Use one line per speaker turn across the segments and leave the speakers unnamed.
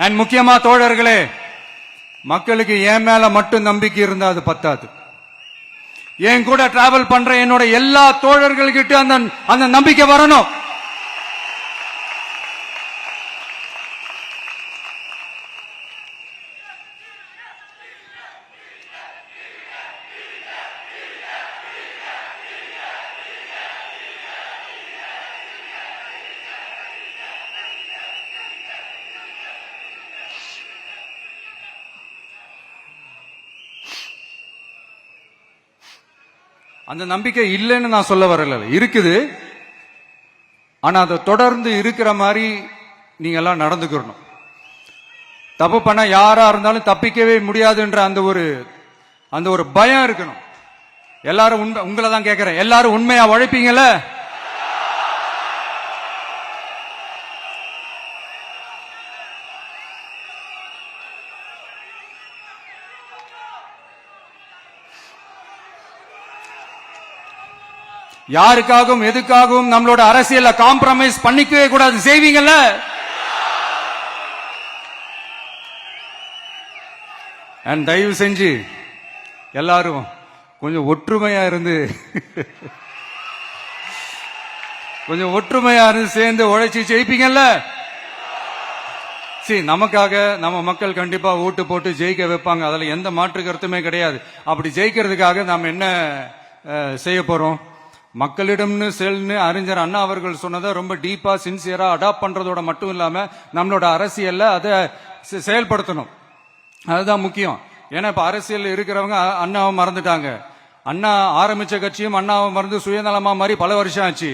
And முக்கியமா தோழர்களே, மக்களுக்கு என் மேல மட்டும் நம்பிக்கை இருந்தா அது பத்தாது. என் கூட டிராவல் பண்ற என்னோட எல்லா தோழர்கள்கிட்ட அந்த நம்பிக்கை வரணும். அந்த நம்பிக்கை இல்லைன்னு நான் சொல்ல வரல, இருக்குது. ஆனா அதை தொடர்ந்து இருக்கிற மாதிரி நீங்க எல்லாம் நடந்துக்கணும். தப்பு பண்ண யாரா இருந்தாலும் தப்பிக்கவே முடியாதுன்ற அந்த ஒரு பயம் இருக்கணும். எல்லாரும் உங்களை தான் கேட்கிறேன், எல்லாரும் உண்மையா உழைப்பீங்கல்ல? யாருக்காகவும் எதுக்காகவும் நம்மளோட அரசியல காம்ப்ரமைஸ் பண்ணிக்கவே கூடாது. செய்வீங்கல்ல? அண்ட் தயவு செஞ்சு எல்லாரும் கொஞ்சம் ஒற்றுமையா இருந்து சேர்ந்து உழைச்சி ஜெயிப்பீங்கல்ல? சரி, நமக்காக நம்ம மக்கள் கண்டிப்பா ஓட்டு போட்டு ஜெயிக்க வைப்பாங்க, அதுல எந்த மாற்று கருத்துமே கிடையாது. அப்படி ஜெயிக்கிறதுக்காக நாம் என்ன செய்ய போறோம்? மக்களிடம்னு செல்னு அறிஞர் அண்ணா அவர்கள் சொன்னதை ரொம்ப டீப்பா சின்சியரா அடாப்ட் பண்றதோட மட்டும் இல்லாம நம்மளோட அரசியல்ல அதை செயல்படுத்தணும். அதுதான் முக்கியம். ஏன்னா இப்ப அரசியல் இருக்கிறவங்க அண்ணாவை மறந்துட்டாங்க. அண்ணா ஆரம்பிச்ச கட்சியும் அண்ணாவை மறந்து சுயநலமா மாதிரி பல வருஷம் ஆச்சு.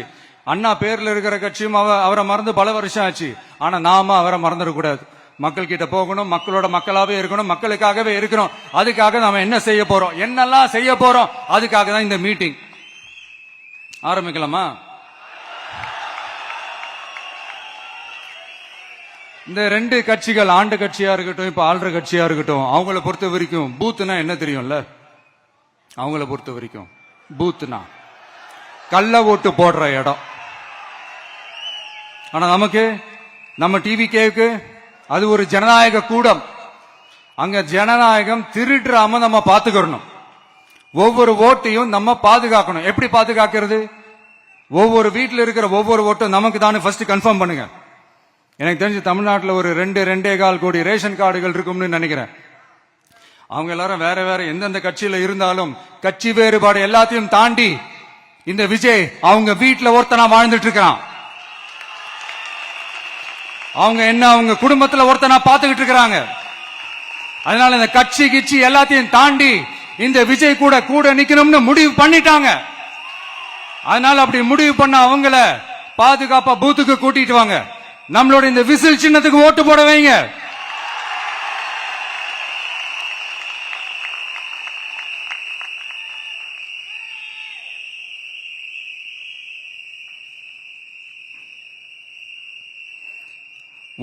அண்ணா பேர்ல இருக்கிற கட்சியும் அவரை மறந்து பல வருஷம் ஆச்சு. ஆனா நாம அவரை மறந்துடக்கூடாது. மக்கள் கிட்ட போகணும், மக்களோட மக்களாவே இருக்கணும், மக்களுக்காகவே இருக்கணும். அதுக்காக நாம என்ன செய்ய போறோம், என்னெல்லாம் செய்ய போறோம், அதுக்காக தான் இந்த மீட்டிங். ஆரம்பிக்கலாமா? இந்த ரெண்டு கட்சிகள், ஆண்டு கட்சியா இருக்கட்டும் இப்ப ஆள்ற கட்சியா இருக்கட்டும், அவங்கள பொறுத்த வரைக்கும் பூத்னா என்ன தெரியும்ல? அவங்கள பொறுத்த வரைக்கும் பூத்னா கள்ள ஓட்டு போடுற இடம். ஆனா நமக்கு, நம்ம டிவிகேவுக்கு அது ஒரு ஜனநாயக கூடம். அங்க ஜனநாயகம் திருடுறாம நம்ம பாத்துக்கணும். ஒவ்வொரு ஓட்டையும் நம்ம பாதுகாக்கணும். எப்படி பாதுகாக்கிறது? ஒவ்வொரு வீட்டில் இருக்கிற ஒவ்வொரு ஓட்டும் நமக்கு தானே ஃபர்ஸ்ட் கன்ஃபார்ம் பண்ணுங்க. எனக்கு தெரிஞ்சு தமிழ்நாட்டில் ஒரு 2.25 கோடி ரேஷன் கார்டுகள் இருக்கும்னு நினைக்கிறேன். அவங்க எல்லாரும் வேற வேற எந்தெந்த கட்சியில இருந்தாலும் கட்சி வேறுபாடு எல்லாத்தையும் தாண்டி இந்த விஜய் அவங்க வீட்டில் ஒருத்தனா வாழ்ந்துட்டு இருக்கிறான். அவங்க குடும்பத்தில் ஒருத்தனா பார்த்துக்கிட்டு இருக்கிறாங்க. அதனால இந்த கட்சி கிச்சி எல்லாத்தையும் தாண்டி இந்த விஜய் கூட நிக்கணும்னு முடிவு பண்ணிட்டாங்க. அதனால அப்படி முடிவு பண்ண அவங்கள பாதுகாப்பா பூத்துக்கு கூட்டிட்டு வாங்க. நம்மளோட இந்த விசில் சின்னத்துக்கு ஓட்டு போட வைங்க.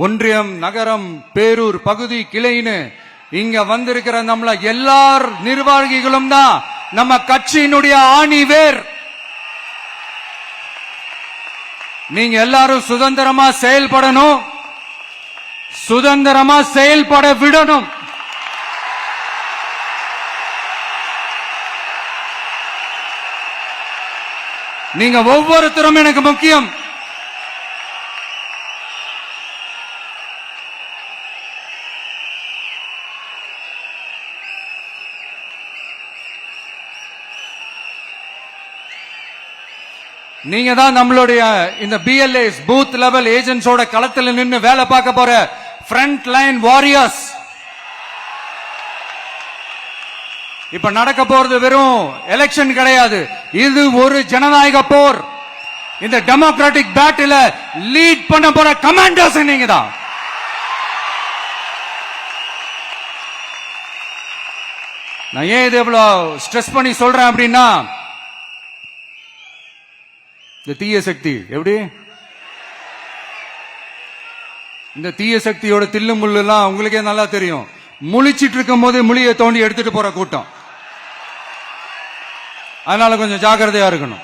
ஒன்றியம், நகரம், பேரூர் பகுதி கிளைன்னு இங்க வந்திருக்கிற நம்மள எல்லார் நிர்வாகிகளும் தான் நம்ம கட்சியினுடைய ஆணி வேர். நீங்க எல்லாரும் சுதந்திரமா செயல்படணும், சுதந்திரமா செயல்பட விடணும். நீங்க ஒவ்வொருத்தரும் எனக்கு முக்கியம். நீங்க தான் நம்மளுடைய இந்த பிஎல்ஏஸ் பூத் லெவல் ஏஜென்ட்ஸோட களத்தில் நின்று வேலை பார்க்க போற ஃப்ரண்ட் லைன் வாரியர்ஸ். இப்ப நடக்க போறது வெறும் எலெக்ஷன் கிடையாது, இது ஒரு ஜனநாயக போர். இந்த டெமோக்ராட்டிக் பேட்டில லீட் பண்ண போற கமாண்டர்ஸ் நீங்க தான். நான் ஏன் இது எவ்வளவு ஸ்ட்ரெஸ் பண்ணி சொல்றேன் அப்படின்னா, இந்த தீய சக்தி எப்படி, இந்த தீய சக்தியோட தில்லு முள்ளு எல்லாம் உங்களுக்கே நல்லா தெரியும். முழிச்சிட்டு இருக்கும் போது முழியை தோண்டி எடுத்துட்டு போற கூட்டம். அதனால கொஞ்சம் ஜாக்கிரதையா இருக்கணும்.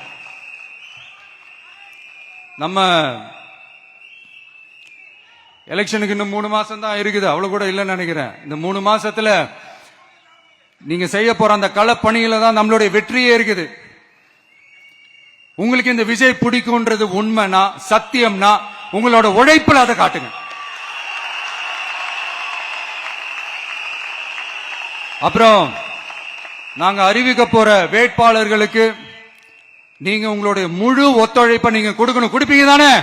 நம்ம எலெக்ஷனுக்கு இன்னும் 3 மாசம் தான் இருக்குது, அவ்வளவு கூட இல்லைன்னு நினைக்கிறேன். இந்த 3 மாசத்துல நீங்க செய்ய போற அந்த களப்பணியில தான் நம்மளுடைய வெற்றியே இருக்குது. உங்களுக்கு இந்த விஜய் பிடிக்கும்ன்றது உண்மைனா, சத்தியம்னா, உங்களோட உழைப்புல அதை காட்டுங்க. அப்புறம் நாங்க அறிவிக்க போற வேட்பாளர்களுக்கு நீங்க உங்களுடைய முழு ஒத்துழைப்பை நீங்க கொடுக்கணும். கொடுப்பீங்க தானே?